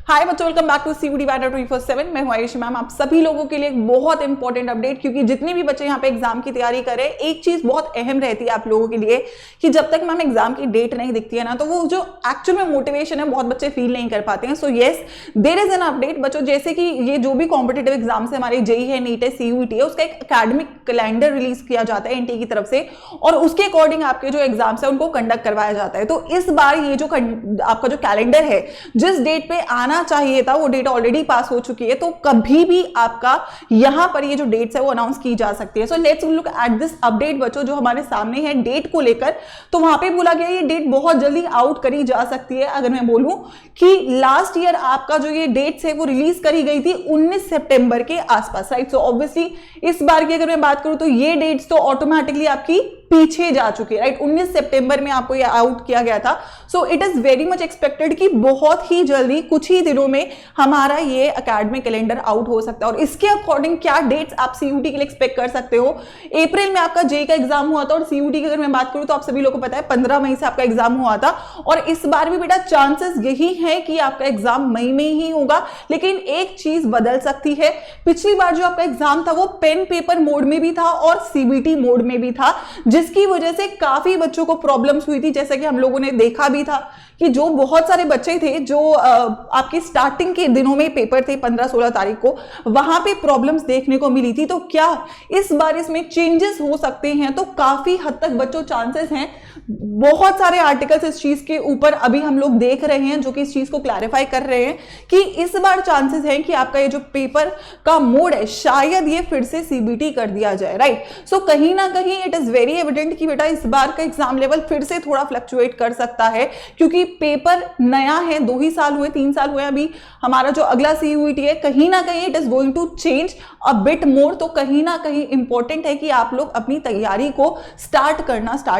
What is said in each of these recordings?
हाय बच्चों, welcome back to CUT wider 24/7। मैं हूं आयुषी मैम। आप सभी लोगों के लिए एक बहुत इंपॉर्टेंट अपडेट, क्योंकि जितने भी बच्चे यहाँ पे एग्जाम की तैयारी करें, एक चीज बहुत अहम रहती है आप लोगों के लिए कि जब तक मैम एग्जाम की डेट नहीं दिखती है ना, तो वो जो एक्चुअल में मोटिवेशन है बहुत बच्चे फील नहीं कर पाते हैं। So yes, there is an update बच्चों। जैसे कि ये जो भी कॉम्पिटेटिव एग्जाम है, हमारे जेई है, नीट है, सीयूटी है, उसका एक अकेडमिक कैलेंडर रिलीज किया जाता है एनटीए की तरफ से, और उसके अकॉर्डिंग आपके जो एग्जाम्स है उनको कंडक्ट करवाया जाता है। तो इस बार ये जो आपका जो कैलेंडर है, जिस डेट पे आना चाहिए था वो डेट ऑलरेडी पास हो चुकी है, तो कभी भी आपका यहां पर ये जो डेट्स है वो अनाउंस की जा सकती है। So let's look at this update बच्चों, जो हमारे सामने है डेट को लेकर। तो वहां पे बोला गया ये डेट बहुत जल्दी आउट करी जा सकती है। अगर मैं बोलूं कि लास्ट ईयर आपका जो ये डेट्स है वो रिलीज करी गई थी 19 सितंबर के आसपास, राइट। सो ऑब्वियसली इस बार की अगर मैं बात करूं तो ये डेट्स तो ऑटोमेटिकली आपकी पीछे जा चुकी है, राइट। 19 सितंबर में आपको ये आउट किया गया था। So it is very much expected कि बहुत ही जल्दी कुछ ही दिनों में हमारा ये एकेडमिक कैलेंडर आउट हो सकता है। और इसके अकॉर्डिंग क्या डेट्स आप सीयूटी के लिए एक्सपेक्ट कर सकते हो। अप्रैल में आपका जेई का एग्जाम हुआ था, और सीयूटी की अगर मैं बात करूं तो आप सभी लोगों को पता है 15 मई से आपका एग्जाम हुआ था। और इस बार भी बेटा चांसेस यही है कि आपका एग्जाम मई में ही होगा, लेकिन एक चीज बदल सकती है। पिछली बार जो आपका एग्जाम था वो पेन पेपर मोड में भी था और सीबीटी मोड में भी था, जिसकी वजह से काफी बच्चों को प्रॉब्लम्स हुई थी। जैसा कि हम लोगों ने देखा भी था कि जो बहुत सारे बच्चे थे जो आपके स्टार्टिंग के दिनों में पेपर थे 15-16 तारीख को, वहां पे प्रॉब्लम्स देखने को मिली थी। तो क्या इस बार इसमें चेंजेस हो सकते हैं? तो काफी हद तक बच्चों चांसेस हैं। बहुत सारे आर्टिकल्स इस चीज के ऊपर अभी हम लोग देख रहे हैं जो कि इस चीज को क्लैरिफाई कर रहे हैं कि इस बार चांसेस हैं कि आपका ये जो पेपर का मोड है शायद ये फिर से सीबीटी कर दिया जाए, राइट। सो कहीं ना कहीं इट इज वेरी एविडेंट कि बेटा इस बार का एग्जाम लेवल फिर से थोड़ा फ्लक्चुएट कर सकता है, क्योंकि पेपर नया है। 2 ही साल हुए, 3 साल हुए अभी हमारा जो अगला सीयूईटी है। कहीं ना कहीं it is going to change a bit more. तो कहीं ना कहीं इंपॉर्टेंट है कि आप लोग अपनी तैयारी को स्टार्ट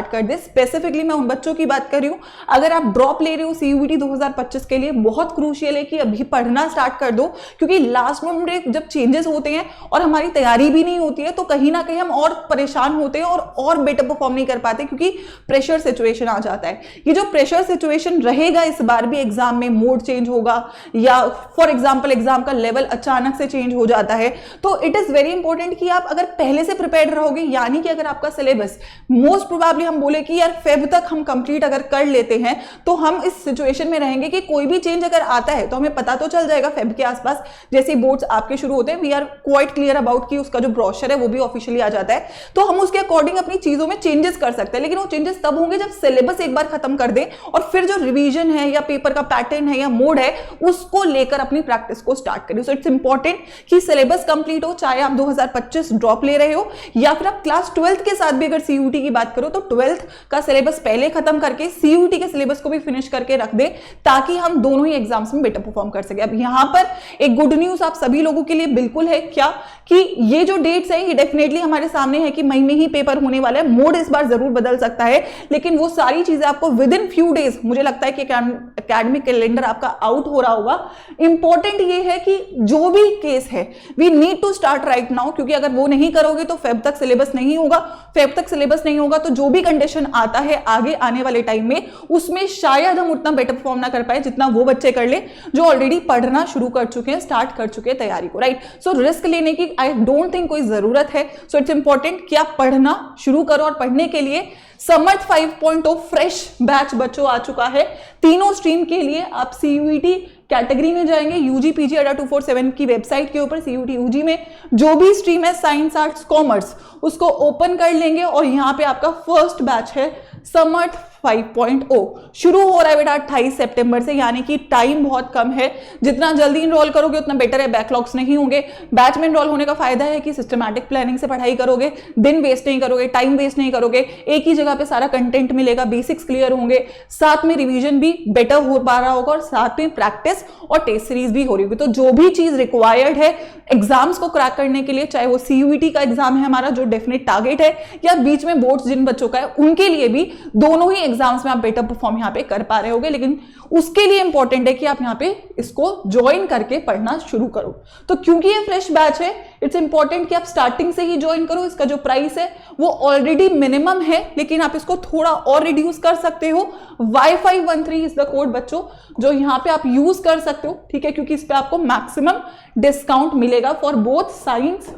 कर दे। स्पेसिफिकली मैं उन बच्चों की बात कर रही हूं, अगर आप ड्रॉप ले रहे हो सीयूईटी 2025 के लिए, बहुत क्रूशियल है कि अभी पढ़ना स्टार्ट कर दो, क्योंकि लास्ट मोमेंट जब चेंजेस होते हैं और हमारी तैयारी भी नहीं होती है तो कहीं ना कहीं हम और परेशान होते हैं और बेटर परफॉर्म नहीं कर पाते, क्योंकि प्रेशर सिचुएशन आ जाता है। ये जो प्रेशर सिचुएशन रहेगा इस बार भी एग्जाम में, मोड चेंज होगा या फॉर एग्जांपल एग्जाम का लेवल अचानक से चेंज हो जाता है, तो इट इज वेरी इंपॉर्टेंट कि आप अगर पहले से प्रिपेयर्ड रहोगे, यानी कि अगर आपका सिलेबस मोस्ट प्रोबेबली हम बोले कि यार फेब तक हम कंप्लीट अगर कर लेते हैं, तो हम इस सिचुएशन में रहेंगे कि कोई भी चेंज अगर आता है तो हमें पता तो चल जाएगा फेब के आसपास, जैसे बोर्ड्स आपके शुरू होते हैं। We are quite clear about कि उसका जो ब्रोशर है वो भी ऑफिशियली आ जाता है, तो हम उसके अकॉर्डिंग अपनी चीजों में चेंजेस कर सकते हैं। लेकिन वो चेंजेस तब होंगे जब सिलेबस एक बार खत्म कर दें और फिर जो रिवीजन है या पेपर का पैटर्न है या मोड है उसको लेकर अपनी प्रैक्टिस को स्टार्ट करें। सो इट्स इंपॉर्टेंट कि सिलेबस कंप्लीट हो, चाहे आप 2025 ड्रॉप ले रहे हो या फिर आप क्लास 12th के साथ भी अगर सीयूटी की बात करो तो 12th का सिलेबस पहले खत्म करके सीयूटी के सिलेबस को भी फिनिश करके रख दे, ताकि हम दोनों ही एग्जाम्स में बेटर परफॉर्म कर सके। अब यहां पर एक गुड न्यूज आप सभी लोगों के लिए बिल्कुल है, क्या कि ये जो डेट्स है ये डेफिनेटली हमारे सामने है कि मई में ही पेपर होने वाला है। मोड इस बार जरूर बदल सकता है, लेकिन वो सारी चीजें आपको विद इन फ्यू डेज, मुझे लगता है कि एकेडमिक कैलेंडर आपका आउट हो रहा होगा। इंपॉर्टेंट ये है कि जो भी केस है we need to start right now, क्योंकि अगर वो नहीं करोगे तो फेब तक सिलेबस नहीं होगा। फेब तक सिलेबस नहीं होगा तो जो भी कंडीशन आता है आगे आने वाले टाइम में, उसमें शायद हम उतना बेटर परफॉर्म ना कर पाए जितना वो बच्चे कर ले जो ऑलरेडी पढ़ना शुरू कर चुके हैं, स्टार्ट कर चुके हैं तैयारी को, राइट। सो रिस्क लेने की आई डोंट थिंक कोई जरूरत है। सो इट्स इंपॉर्टेंट कि आप पढ़ना शुरू करो, और पढ़ने के लिए समर्थ 5.0 फ्रेश बैच बच्चों आ चुका है। तीनों स्ट्रीम के लिए आप सीयूईटी कैटेगरी में जाएंगे, यूजी पीजी अड्डा 247 की वेबसाइट के ऊपर सीयूटी यूजी में जो भी स्ट्रीम है, साइंस आर्ट्स कॉमर्स, उसको ओपन कर लेंगे और यहां पे आपका फर्स्ट बैच है समर्थ 5.0 शुरू हो रहा है बेटा 28 सितंबर से, यानी कि टाइम बहुत कम है। जितना जल्दी इनरोल करोगे उतना बेटर है, बैकलॉग्स नहीं होंगे। बैच में इनरोल होने का फायदा है कि सिस्टमैटिक प्लानिंग से पढ़ाई करोगे, दिन वेस्ट नहीं करोगे, टाइम वेस्ट नहीं करोगे, एक ही जगह पे सारा कंटेंट मिलेगा, बेसिक्स क्लियर होंगे, साथ में रिवीजन भी बेटर हो पा रहा होगा और साथ में प्रैक्टिस और टेस्ट सीरीज भी हो रही होगी। तो जो भी चीज रिक्वायर्ड है एग्जाम्स को क्रैक करने के लिए, चाहे वो सीयूईटी का एग्जाम है हमारा जो डेफिनेट टारगेट है, या बीच में बोर्ड्स जिन बच्चों का है उनके लिए भी, दोनों ही एग्जाम्स में आप बेटर परफॉर्म यहाँ पे कर पा रहे होगे, लेकिन उसके लिए इंपॉर्टेंट है कि आप यहाँ पे इसको ज्वाइन करके पढ़ना शुरू करो। तो क्योंकि ये फ्रेश बैच है, इट्स इंपॉर्टेंट कि आप स्टार्टिंग से ही ज्वाइन करो। इसका जो प्राइस है वो ऑलरेडी मिनिमम है, लेकिन आप इसको थोड़ा और रिड्यूस कर सकते हो। Y513 इज द कोड बच्चों जो यहाँ पे आप यूज कर सकते हो, ठीक है, क्योंकि इस पे आपको मैक्सिमम डिस्काउंट मिलेगा for both science,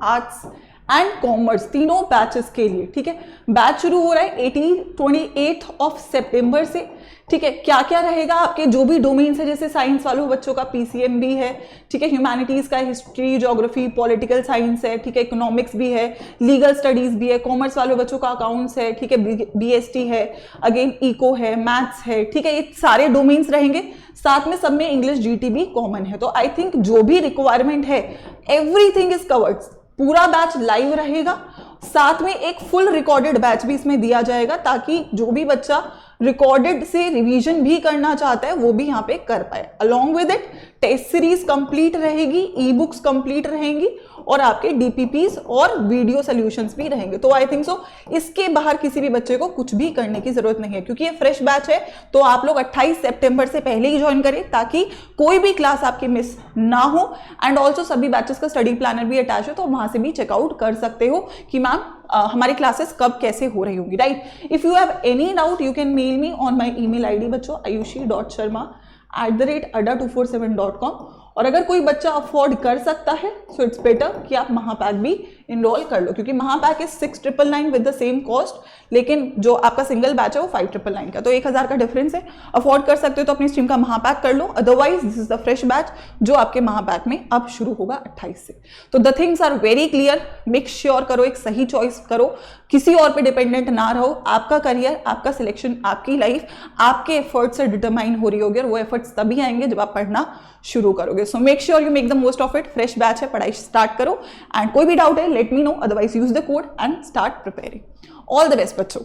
arts and commerce, तीनों बैचेस के लिए, ठीक है। बैच शुरू हो रहा है 28 ऑफ सितंबर से, ठीक है। क्या क्या रहेगा, आपके जो भी डोमेन्स है, जैसे साइंस वालों बच्चों का PCM भी है, ठीक है, ह्यूमैनिटीज का हिस्ट्री, ज्योग्राफी, पॉलिटिकल साइंस है, ठीक है, इकोनॉमिक्स भी है, लीगल स्टडीज भी है, कॉमर्स वालों बच्चों का अकाउंट्स है, ठीक है, BST है, अगेन इको है, मैथ्स है, ठीक है, ये सारे डोमेन्स रहेंगे। साथ में सब में इंग्लिश GT भी कॉमन है। तो आई थिंक जो भी रिक्वायरमेंट है एवरीथिंग इज कवर्ड। पूरा बैच लाइव रहेगा, साथ में एक फुल रिकॉर्डेड बैच भी इसमें दिया जाएगा, ताकि जो भी बच्चा रिकॉर्डेड से रिवीजन भी करना चाहता है वो भी यहाँ पे कर पाए। Along with it taste series complete रहेगी, ई बुक्स कंप्लीट रहेंगी और आपके DPPs और वीडियो सॉल्यूशंस भी रहेंगे। तो आई थिंक सो इसके बाहर किसी भी बच्चे को कुछ भी करने की जरूरत नहीं है, क्योंकि ये फ्रेश बैच है। तो आप लोग 28 सितंबर से पहले ही ज्वाइन करें ताकि कोई भी क्लास आपकी मिस ना हो। एंड ऑल्सो सभी बैचेस का स्टडी प्लानर भी अटैच है, तो वहां से भी चेकआउट कर सकते हो कि मैम हमारी क्लासेस कब कैसे हो रही होंगी, right. If you have any doubt you can mail me on my email ID बच्चों ayushi.sharma@247.com। और अगर कोई बच्चा अफोर्ड कर सकता है सो इट्स बेटर कि आप महापैक भी इनरोल कर लो, क्योंकि Mahapack is 6,999 with the same cost, लेकिन जो आपका सिंगल बैच है वो 5,999 का, तो 1,000 का डिफरेंस है। अफोर्ड कर सकते हो तो अपनी स्ट्रीम का महापैक कर लो, otherwise this is the fresh batch जो आपके महापैक में अब शुरू होगा 28 से। तो the things are very clear, make sure करो एक सही चॉइस करो, किसी और पे डिपेंडेंट ना रहो। आपका करियर, आपका सिलेक्शन, आपकी लाइफ आपके एफर्ट्स से डिटरमाइन हो रही होगी, और वो एफर्ट्स तभी आएंगे जब आप पढ़ना शुरू करोगे। So make sure you make the most of it. Fresh batch है, पढ़ाई स्टार्ट करो। एंड कोई भी डाउट है let me know, otherwise use the code and start preparing. All the best बच्चों।